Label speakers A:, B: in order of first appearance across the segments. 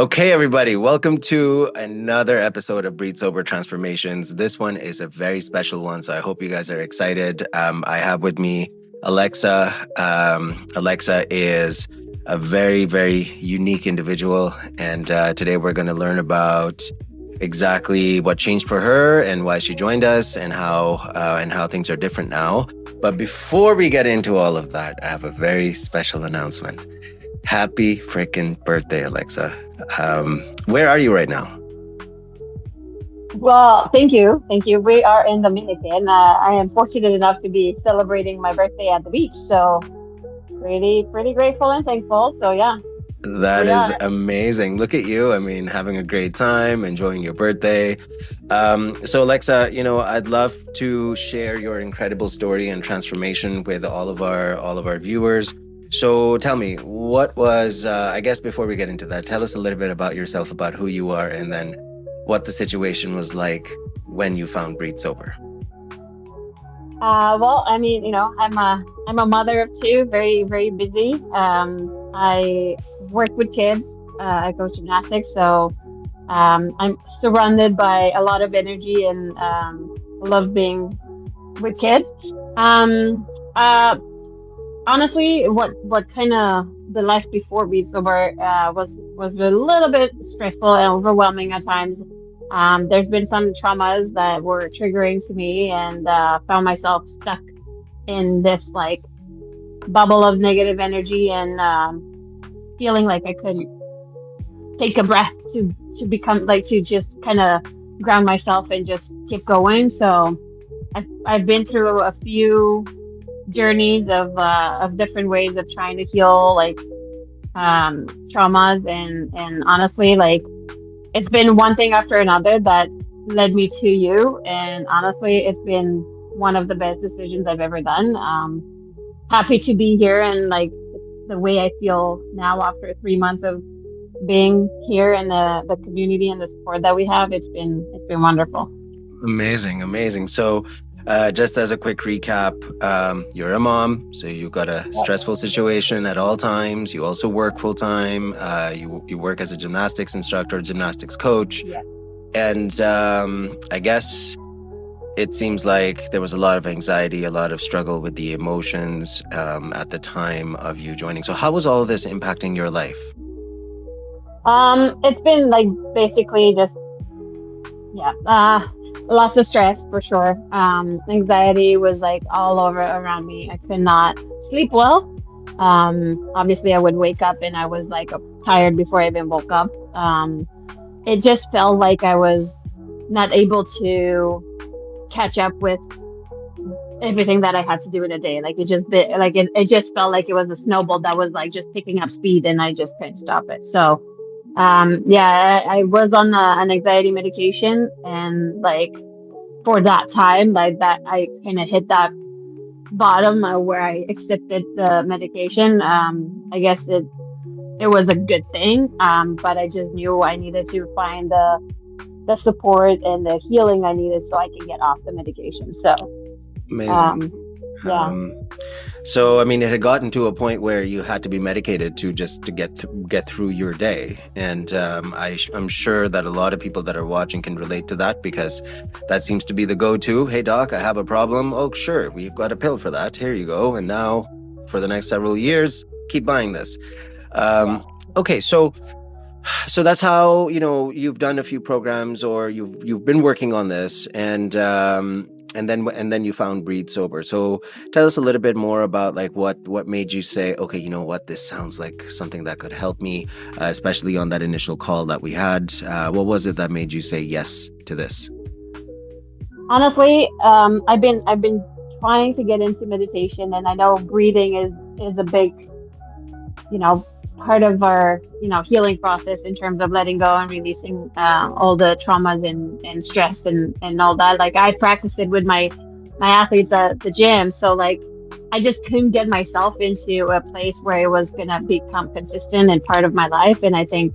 A: Okay, everybody, welcome to another episode of Breathesober Transformations. This one is a very special one, so I hope you guys are excited. I have with me Alexa. Alexa is a very, very unique individual, and today we're going to learn about exactly what changed for her and why she joined us, and how things are different now. But before we get into all of that, I have a very special announcement. Happy freaking birthday, Alexa. Where are you right now?
B: Well, thank you. Thank you. We are in Dominican. I am fortunate enough to be celebrating my birthday at the beach. So pretty grateful and thankful. So yeah, here
A: That
B: we
A: is
B: are.
A: amazing. Look at you. I mean, having a great time, enjoying your birthday. So Alexa, I'd love to share your incredible story and transformation with all of our viewers. So tell me, what was, I guess before we get into that, tell us a little bit about yourself, about who you are, and then what the situation was like when you found Breathe Sober.
B: Well, I mean, I'm a mother of two, very busy. I work with kids. I coach gymnastics, so I'm surrounded by a lot of energy and love being with kids. Um, uh, Honestly, what kind of the life before Be Sober was a little bit stressful and overwhelming at times. There's been some traumas that were triggering to me, and found myself stuck in this like bubble of negative energy, and feeling like I couldn't take a breath to become like to just kind of ground myself and just keep going. So I've been through a few journeys of different ways of trying to heal like traumas, and honestly, like it's been one thing after another that led me to you, and honestly it's been one of the best decisions I've ever done. Happy to be here, and like the way I feel now after 3 months of being here, and the community and the support that we have, it's been wonderful.
A: Amazing, amazing. So, just as a quick recap, you're a mom, so you've got a stressful situation at all times. You also work full time. You work as a gymnastics instructor, gymnastics coach,
B: Yeah.
A: and I guess it seems like there was a lot of anxiety, a lot of struggle with the emotions at the time of you joining. So, how was all of this impacting your life?
B: It's been like basically just yeah, lots of stress for sure. Anxiety was like all over around me. I could not sleep well. Obviously, I would wake up and I was like tired before I even woke up. It just felt like I was not able to catch up with everything that I had to do in a day. Like it just felt like it was a snowball that was like just picking up speed, and I just couldn't stop it. So yeah, I was on an anxiety medication, and like for that time, like that, I kind of hit that bottom where I accepted the medication. I guess it was a good thing, but I just knew I needed to find the support and the healing I needed so I could get off the medication. So
A: Amazing.
B: um, yeah.
A: Um, so, I mean, it had gotten to a point where you had to be medicated to get through your day, and I'm sure that a lot of people that are watching can relate to that, because that seems to be the go-to. Hey, doc, I have a problem. Oh, sure, we've got a pill for that. Here you go. And now, for the next several years, keep buying this.
B: Yeah.
A: Okay, so that's how you've done a few programs, or you've been working on this, and then you found Breathe Sober. So tell us a little bit more about like what made you say, okay, you know what, this sounds like something that could help me, especially on that initial call that we had. What was it that made you say yes to this?
B: Honestly, I've been trying to get into meditation, and I know breathing is a big, you know, part of our, healing process in terms of letting go and releasing all the traumas and stress and all that. Like I practiced it with my athletes at the gym, so like I just couldn't get myself into a place where it was gonna become consistent and part of my life. And I think,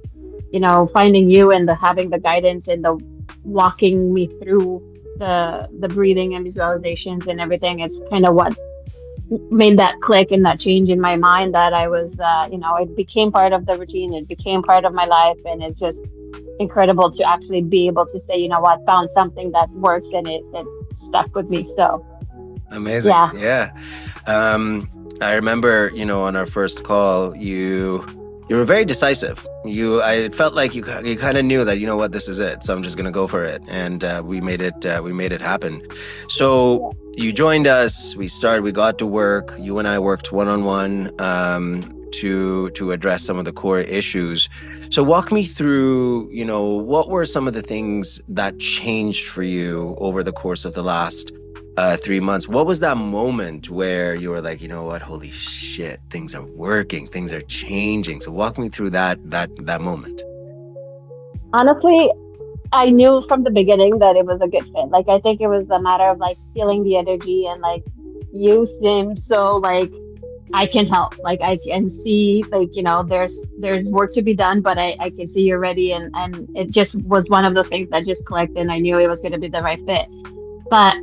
B: finding you and the having the guidance and the walking me through the breathing and visualizations and everything, it's kind of what made that click and that change in my mind that I was, it became part of the routine. It became part of my life. And it's just incredible to actually be able to say, you know what, found something that works and it stuck with me. So,
A: Amazing.
B: yeah.
A: Yeah. I remember, on our first call, you were very decisive. I felt like you kind of knew that, you know what, this is it. So I'm just gonna go for it, and we made it happen. So you joined us. We got to work. You and I worked one on one to address some of the core issues. So walk me through, what were some of the things that changed for you over the course of the last 3 months? What was that moment where you were like, you know what, holy shit, things are working, things are changing? So walk me through that moment.
B: Honestly, I knew from the beginning that it was a good fit. Like, I think it was a matter of like feeling the energy and like you seem so like I can help. Like I can see like, there's work to be done, but I can see you're ready and it just was one of those things that just clicked and I knew it was gonna be the right fit. But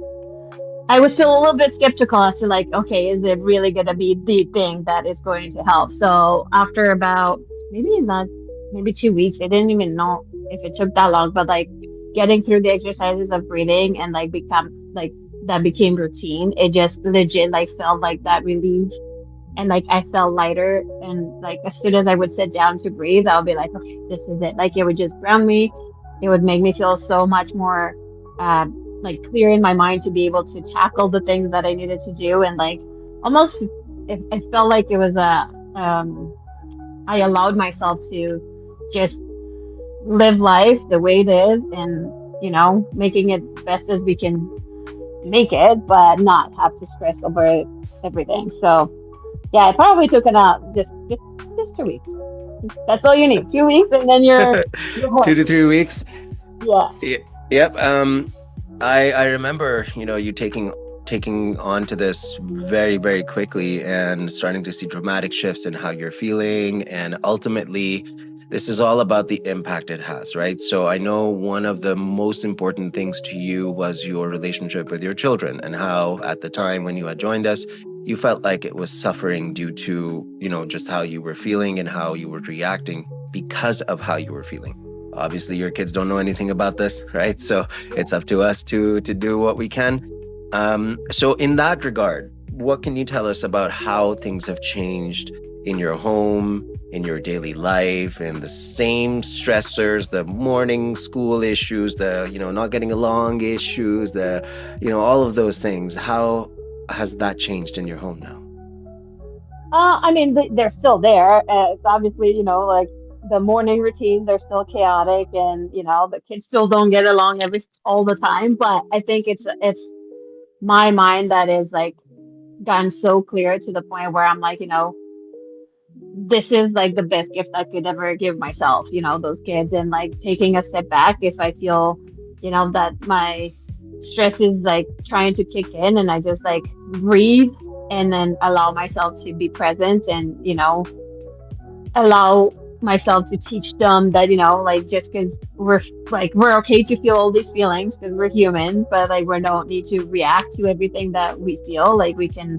B: I was still a little bit skeptical as to like, okay, is it really gonna be the thing that is going to help? So after about maybe 2 weeks, I didn't even know if it took that long, but like getting through the exercises of breathing and like become like that became routine. It just legit like felt like that relief and like I felt lighter. And like as soon as I would sit down to breathe, I'll be like, okay, this is it. Like it would just ground me. It would make me feel so much more like clear in my mind to be able to tackle the things that I needed to do. And like almost it felt like it was I allowed myself to just live life the way it is and making it best as we can make it, but not have to stress over everything. So yeah, it probably took just 2 weeks. That's all you need. 2 weeks, and then you're
A: Two to
B: hooked.
A: 3 weeks.
B: Yeah.
A: Yep. I remember, you taking on to this very, very quickly and starting to see dramatic shifts in how you're feeling. And ultimately, this is all about the impact it has, right? So I know one of the most important things to you was your relationship with your children and how at the time when you had joined us, you felt like it was suffering due to, just how you were feeling and how you were reacting because of how you were feeling. Obviously, your kids don't know anything about this, right? So it's up to us to do what we can. So in that regard, what can you tell us about how things have changed in your home, in your daily life, and the same stressors, the morning school issues, the, not getting along issues, the, all of those things? How has that changed in your home now?
B: I mean, they're still there. It's obviously, like the morning routines are still chaotic, and the kids still don't get along all the time. But I think it's my mind that is like gotten so clear to the point where I'm like, this is like the best gift I could ever give myself, those kids, and like taking a step back if I feel, that my stress is like trying to kick in and I just like breathe and then allow myself to be present and, allow myself to teach them that, like just because we're okay to feel all these feelings because we're human, but like we don't need to react to everything that we feel. Like we can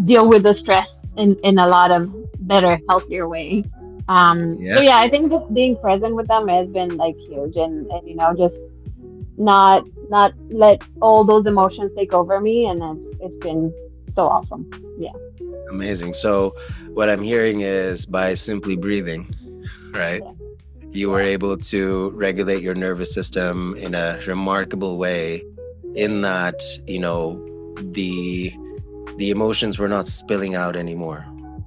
B: deal with the stress in a lot of better, healthier way. So yeah, I think just being present with them has been like huge, and just not let all those emotions take over me, and it's been so awesome. Yeah.
A: Amazing. So what I'm hearing is by simply breathing, right?
B: Yeah.
A: You were
B: Yeah.
A: able to regulate your nervous system in a remarkable way in that, the the emotions were not spilling out anymore.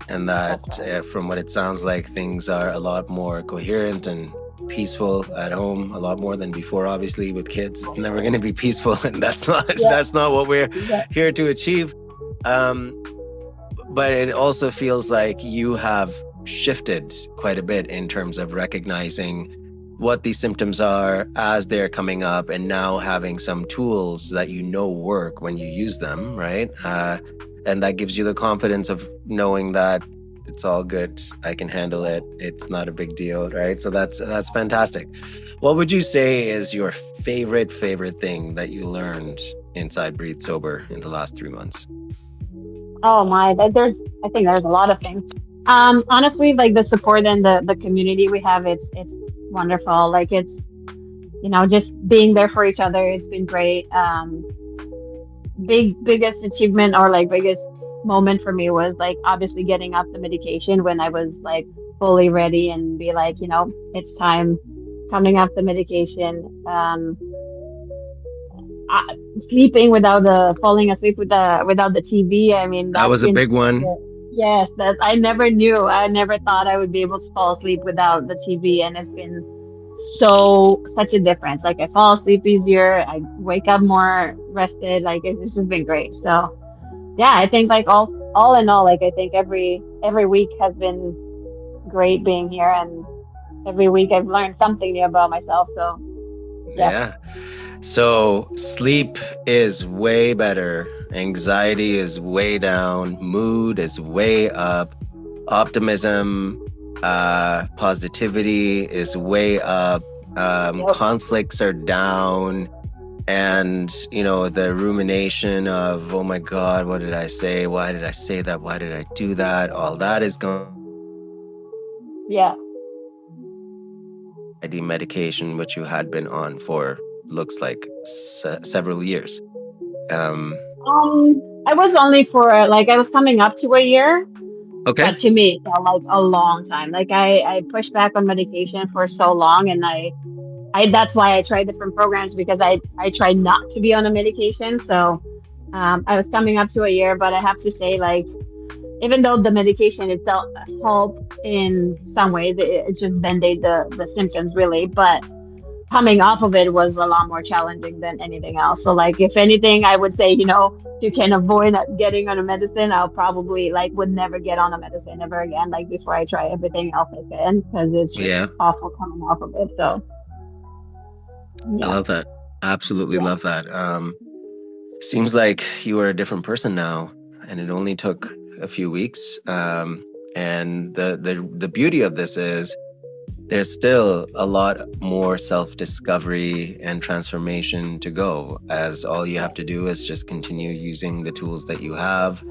A: And that
B: That's right.
A: from what it sounds like, things are a lot more coherent and peaceful at home, a lot more than before. Obviously with kids it's never going to be peaceful, and that's not
B: Yeah.
A: that's not what we're
B: Yeah.
A: here to achieve. um but it also feels like you have shifted quite a bit in terms of recognizing what these symptoms are as they're coming up, and now having some tools that work when you use them, right? And that gives you the confidence of knowing that it's all good, I can handle it, it's not a big deal, right? So that's fantastic. What would you say is your favorite thing that you learned inside Breathe Sober in the last 3 months?
B: Oh my, I think there's a lot of things. Honestly, like the support and the community we have, it's wonderful. Like it's, just being there for each other. It's been great. Biggest achievement or like biggest moment for me was like obviously getting off the medication when I was like fully ready and be like, it's time coming off the medication. Sleeping without the falling asleep without the TV. I mean,
A: That
B: that's
A: was a
B: been
A: big
B: such
A: one.
B: a yes. That I never knew. I never thought I would be able to fall asleep without the TV, and it's been such a difference. Like I fall asleep easier. I wake up more rested. Like it's just been great. So yeah, I think like all in all, like I think every week has been great being here, and every week I've learned something new about myself. So yeah,
A: Yeah. So sleep is way better. Anxiety is way down. Mood is way up. Optimism, positivity is way up.
B: yep,
A: Conflicts are down. And, the rumination of, oh my God, what did I say? Why did I say that? Why did I do that? All that is going.
B: yeah.
A: The medication, which you had been on for looks like several years.
B: I was only for like I was coming up to a year,
A: Okay.
B: but to me it felt like a long time. Like I pushed back on medication for so long, and I that's why I tried different programs because I tried not to be on a medication. So I was coming up to a year, but I have to say like even though the medication itself helped in some ways, it just band-aid the symptoms really, but coming off of it was a lot more challenging than anything else. So like if anything, I would say, if you can avoid getting on a medicine, I'll probably like would never get on a medicine ever again, like before I try everything else I can, because it's just
A: Yeah.
B: awful coming off of it. So
A: I
B: yeah.
A: love that. Absolutely
B: Yeah.
A: love that. Seems like you are a different person now, and it only took a few weeks. And the beauty of this is there's still a lot more self-discovery and transformation to go, as all you
B: Yeah.
A: have to do is just continue using the tools that you have,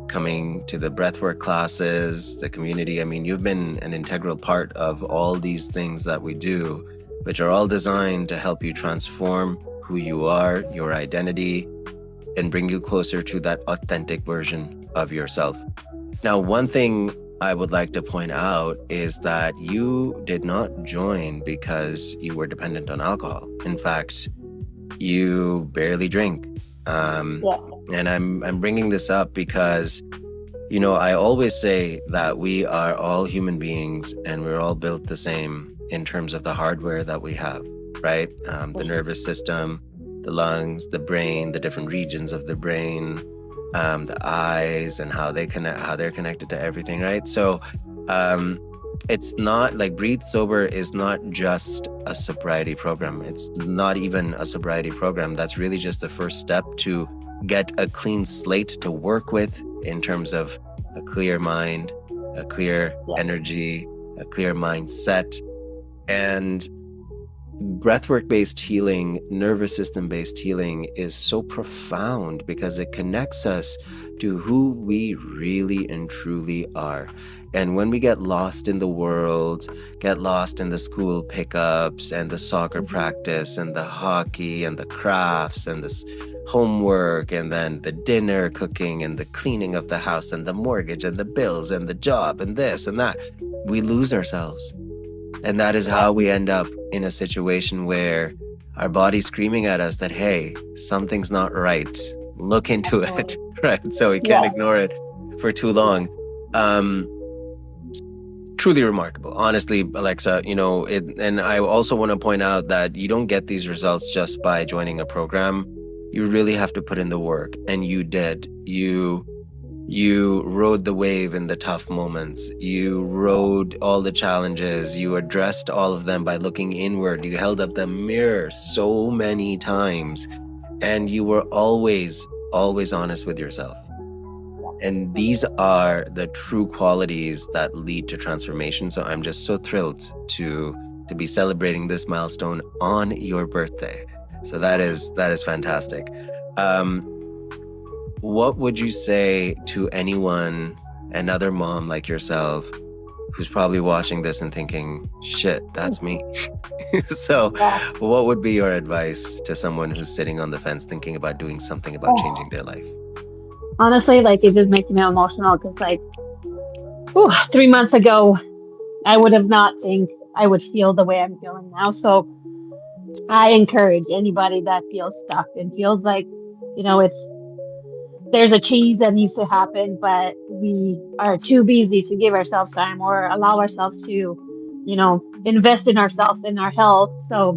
A: coming to the breathwork classes, the community. I mean, you've been an integral part of all these things that we do, which are all designed to help you transform who you are, your identity, and bring you closer to that authentic version of yourself. Now, one thing I would like to point out is that you did not join because you were dependent on alcohol. In fact, you barely drink. Um,
B: Yeah.
A: and I'm bringing this up because I always say that we are all human beings and we're all built the same in terms of the hardware that we have, right? The nervous system, the lungs, the brain, the different regions of the brain, the eyes, and how they're connected to everything, right? So, um, it's not like Breathe Sober is not just a sobriety program. It's not even a sobriety program. That's really just the first step to get a clean slate to work with in terms of a clear mind, a clear
B: Yeah.
A: energy, a clear mindset. And breathwork based healing, nervous system based healing is so profound because it connects us to who we really and truly are. And when we get lost in the world, get lost in the school pickups and the soccer
B: Hmm.
A: practice and the hockey and the crafts and this homework and then the dinner cooking and the cleaning of the house and the mortgage and the bills and the job and this and that, we lose ourselves. And that is
B: Yeah.
A: how we end up in a situation where our body's screaming at us that, hey, something's not right. Look into it,
B: Absolutely.
A: right? So we can't
B: Yeah.
A: ignore it for too
B: Yeah.
A: long. Um, Truly remarkable, honestly, Alexa. And I also want to point out that you don't get these results just by joining a program. You really have to put in the work, and you did. You rode the wave in the tough moments. You
B: Yeah.
A: rode all the challenges. You addressed all of them by looking inward. You held up the mirror so many times. And you were always honest with yourself.
B: Yeah.
A: And these are the true qualities that lead to transformation. So I'm just so thrilled to be celebrating this milestone on your birthday. So that is fantastic. Um, what would you say to anyone, another mom like yourself, who's probably watching this and thinking, shit, that's me? So,
B: Yeah.
A: what would be your advice to someone who's sitting on the fence thinking about doing something about changing
B: Oh,
A: their life?
B: honestly, like it just makes me emotional because, like, 3 months ago, I would have not think I would feel the way I'm feeling now. So I encourage anybody that feels stuck and feels like, it's there's a change that needs to happen, but we are too busy to give ourselves time or allow ourselves to, invest in ourselves in our health. So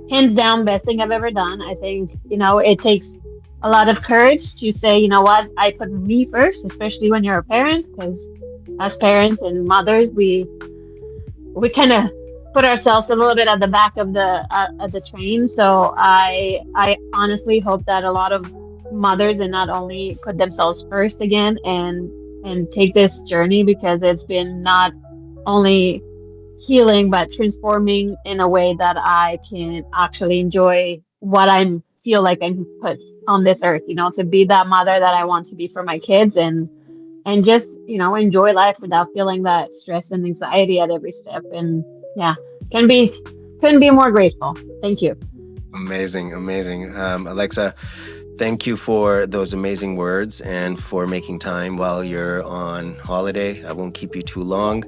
B: hands down, best thing I've ever done. I think, it takes a lot of courage to say, you know what, I put me first, especially when you're a parent, because as parents and mothers, we kind of put ourselves a little bit at the back of the train. So I honestly hope that a lot of mothers and not only put themselves first again and take this journey, because it's been not only healing but transforming in a way that I can actually enjoy what I feel like I'm put on this earth, to be that mother that I want to be for my kids, and just, enjoy life without feeling that stress and anxiety at every step. And yeah, can be couldn't be more grateful. Thank you.
A: Amazing, amazing. Alexa, thank you for those amazing words and for making time while you're on holiday. I won't keep you too long.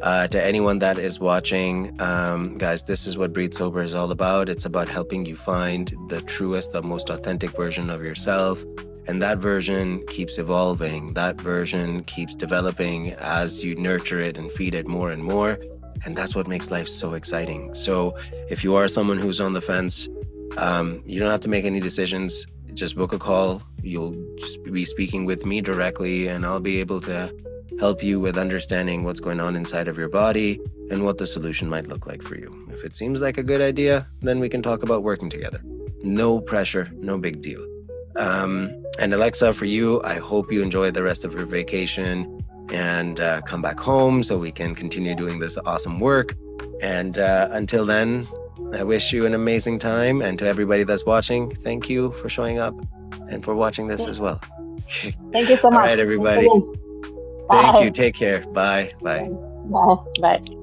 A: To anyone that is watching, guys, this is what Breathe Sober is all about. It's about helping you find the truest, the most authentic version of yourself. And that version keeps evolving. That version keeps developing as you nurture it and feed it more and more. And that's what makes life so exciting. So if you are someone who's on the fence, you don't have to make any decisions. Just book a call. You'll just be speaking with me directly, and I'll be able to help you with understanding what's going on inside of your body and what the solution might look like for you. If it seems like a good idea, then we can talk about working together. No pressure, no big deal. And Alexa, for you, I hope you enjoy the rest of your vacation and come back home so we can continue doing this awesome work. And until then, I wish you an amazing time. And to everybody that's watching, thank you for showing up and for watching this as well.
B: Thank you so
A: All
B: much.
A: right,
B: Thanks
A: everybody.
B: again.
A: Thank
B: Bye.
A: you. Take care. Bye. Bye.
B: Bye. Bye.